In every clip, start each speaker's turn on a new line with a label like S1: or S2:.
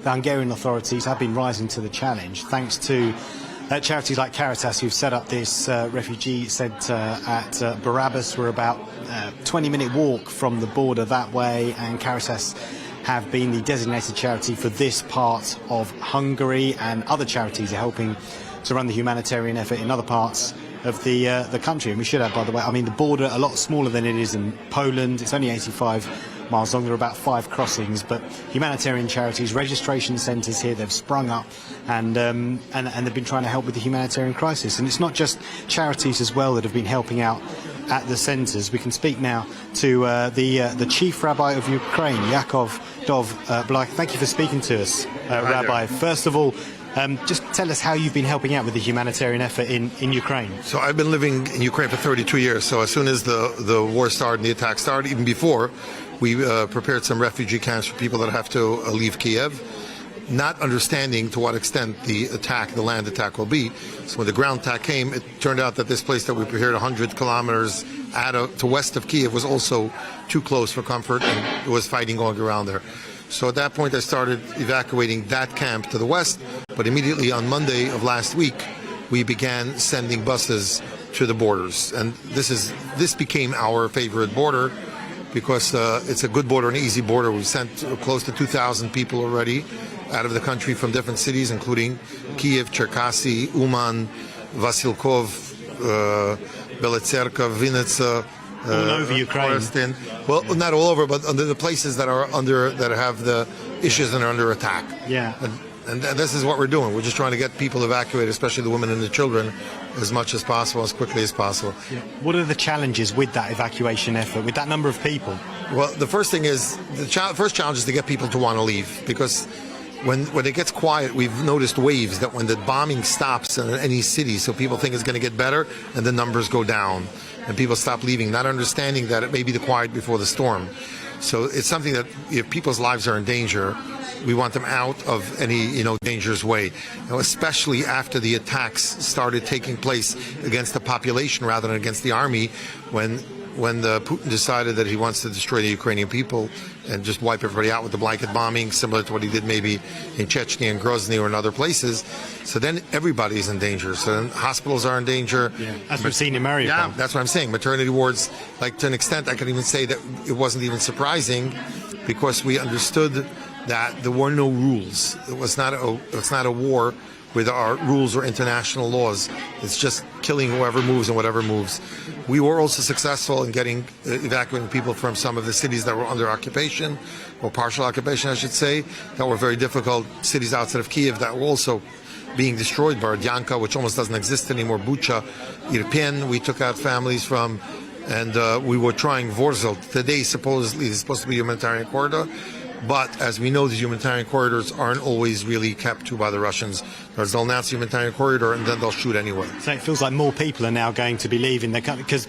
S1: the Hungarian authorities have been rising to the challenge, thanks to charities like Caritas, who've set up this refugee centre at Barabbas. We're about 20-minute walk from the border that way, and Caritas have been the designated charity for this part of Hungary, and other charities are helping to run the humanitarian effort in other parts of the country. And we should add, by the way, I mean, the border a lot smaller than it is in Poland. It's only 85 miles long. There are about 5 crossings, but humanitarian charities, registration centres here, they've sprung up, and they've been trying to help with the humanitarian crisis. And it's not just charities as well that have been helping out at the centres. We can speak now to the chief rabbi of Ukraine, Yaakov Dov Blai. Thank you for speaking to us, Rabbi. First of all, just tell us how you've been helping out with the humanitarian effort in Ukraine.
S2: So I've been living in Ukraine for 32 years. So as soon as the war started and the attack started, even before, we prepared some refugee camps for people that have to leave Kiev, not understanding to what extent the land attack will be. So when the ground attack came, it turned out that this place that we prepared 100 kilometers to west of Kiev was also too close for comfort, and there was fighting going around there. So at that point, I started evacuating that camp to the west, but immediately on Monday of last week, we began sending buses to the borders. And this became our favorite border because it's a good border, an easy border. We've sent close to 2,000 people already out of the country from different cities, including Kiev, Cherkasy, Uman, Vasilkov, Belotserka, Vinnytsia,
S1: all over Ukraine.
S2: Well, not all over, but under the places that have the issues and are under attack.
S1: Yeah.
S2: And this is what we're doing. We're just trying to get people evacuated, especially the women and the children, as much as possible, as quickly as possible.
S1: Yeah. What are the challenges with that evacuation effort, with that number of people?
S2: Well, the first thing is, first challenge is to get people to want to leave, because when it gets quiet, we've noticed waves that when the bombing stops in any city, so people think it's going to get better, and the numbers go down, and people stop leaving, not understanding that it may be the quiet before the storm. So it's something that if people's lives are in danger, we want them out of any dangerous way. Now, especially after the attacks started taking place against the population rather than against the army, when Putin decided that he wants to destroy the Ukrainian people and just wipe everybody out with the blanket bombing, similar to what he did maybe in Chechnya and Grozny or in other places. So then everybody's in danger. So then hospitals are in danger.
S1: Yeah, as we've seen in Mariupol.
S2: Yeah, that's what I'm saying. Maternity wards, like to an extent, I can even say that it wasn't even surprising, because we understood that there were no rules. It's not a war with our rules or international laws. It's just killing whoever moves and whatever moves. We were also successful in evacuating people from some of the cities that were under occupation, or partial occupation, I should say, that were very difficult, cities outside of Kiev that were also being destroyed. Borodyanka, which almost doesn't exist anymore, Bucha, Irpin, we took out families from, and we were trying Vorzel. Today, supposedly, is supposed to be a humanitarian corridor. But as we know, these humanitarian corridors aren't always really kept to by the Russians. They'll announce the humanitarian corridor and then they'll shoot anyway.
S1: So it feels like more people are now going to be leaving the country because,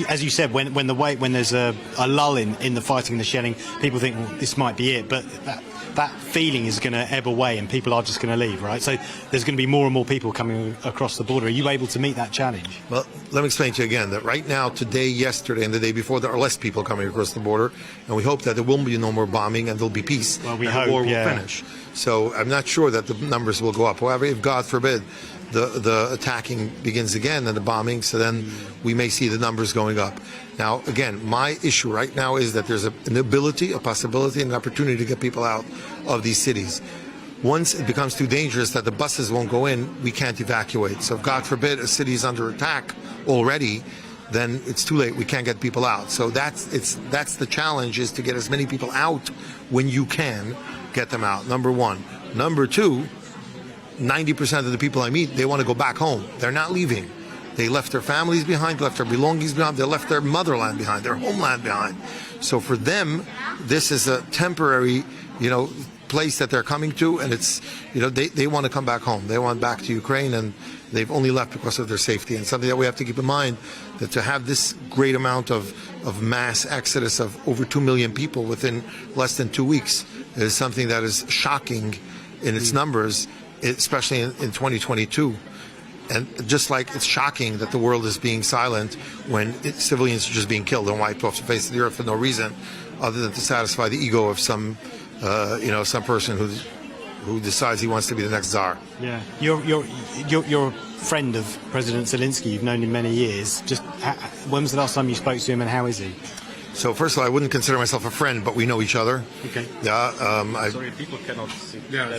S1: as you said, when there's a lull in the fighting and the shelling, people think, well, this might be it. But that feeling is going to ebb away and people are just going to leave, right? So there's going to be more and more people coming across the border. Are you able to meet that challenge?
S2: Well, let me explain to you again that right now, today, yesterday, and the day before, there are less people coming across the border, and we hope that there will be no more bombing and there'll be peace.
S1: Well, we
S2: and
S1: hope,
S2: the war will finish. So I'm not sure that the numbers will go up. However, if God forbid the attacking begins again and the bombing, so then we may see the numbers going up. Now, again, my issue right now is that there's an ability, a possibility, and an opportunity to get people out of these cities. Once it becomes too dangerous that the buses won't go in, we can't evacuate. So if, God forbid, a city is under attack already, then it's too late. We can't get people out. So that's the challenge, is to get as many people out when you can get them out, number one. Number two, 90% of the people I meet, they want to go back home. They're not leaving. They left their families behind, left their belongings behind, they left their motherland behind, their homeland behind. So for them, this is a temporary, place that they're coming to, and it's, they want to come back home. They want back to Ukraine, and they've only left because of their safety. And something that we have to keep in mind, that to have this great amount of mass exodus of over 2 million people within less than 2 weeks is something that is shocking in its numbers, especially in 2022. And just like it's shocking that the world is being silent when civilians are just being killed and wiped off the face of the earth for no reason other than to satisfy the ego of some some person who decides he wants to be the next czar.
S1: Yeah, you're a friend of President Zelensky. You've known him many years. Just when was the last time you spoke to him, and how is he?
S2: So first of all, I wouldn't consider myself a friend, but we know each other.
S1: Okay.
S2: Yeah.
S3: Sorry, people cannot see.
S1: Yeah.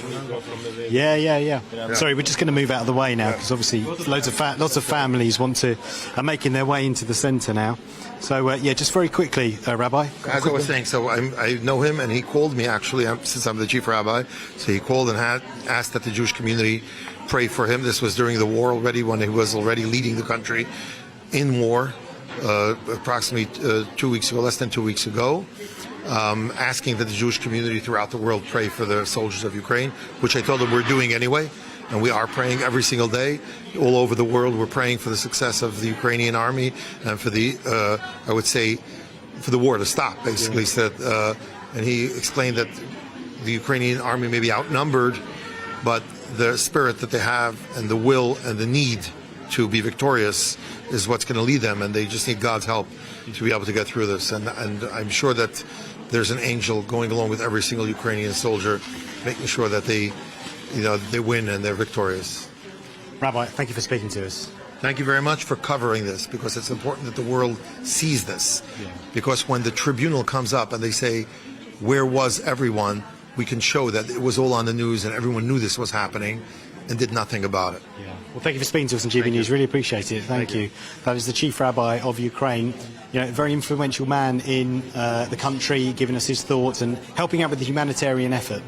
S1: Sorry, we're just going to move out of the way now because obviously lots of families are making their way into the centre now. So just very quickly, Rabbi.
S2: As I was saying, so I know him, and he called me actually since I'm the chief rabbi. So he called and asked that the Jewish community pray for him. This was during the war already, when he was already leading the country in war. Approximately 2 weeks ago, less than 2 weeks ago, asking that the Jewish community throughout the world pray for the soldiers of Ukraine, which I told them we're doing anyway, and we are praying every single day. All over the world, we're praying for the success of the Ukrainian army and for the, I would say, for the war to stop, basically. Yeah. And he explained that the Ukrainian army may be outnumbered, but the spirit that they have and the will and the need to be victorious is what's going to lead them, and they just need God's help to be able to get through this. And I'm sure that there's an angel going along with every single Ukrainian soldier, making sure that they win and they're victorious.
S1: Rabbi, thank you for speaking to us.
S2: Thank you very much for covering this, because it's important that the world sees this. Yeah. Because when the tribunal comes up and they say, where was everyone, we can show that it was all on the news and everyone knew this was happening and did nothing about it. Yeah.
S1: Well, thank you for speaking to us on GBNews. Really appreciate it. Thank you. That is the chief rabbi of Ukraine. A very influential man in the country, giving us his thoughts and helping out with the humanitarian effort.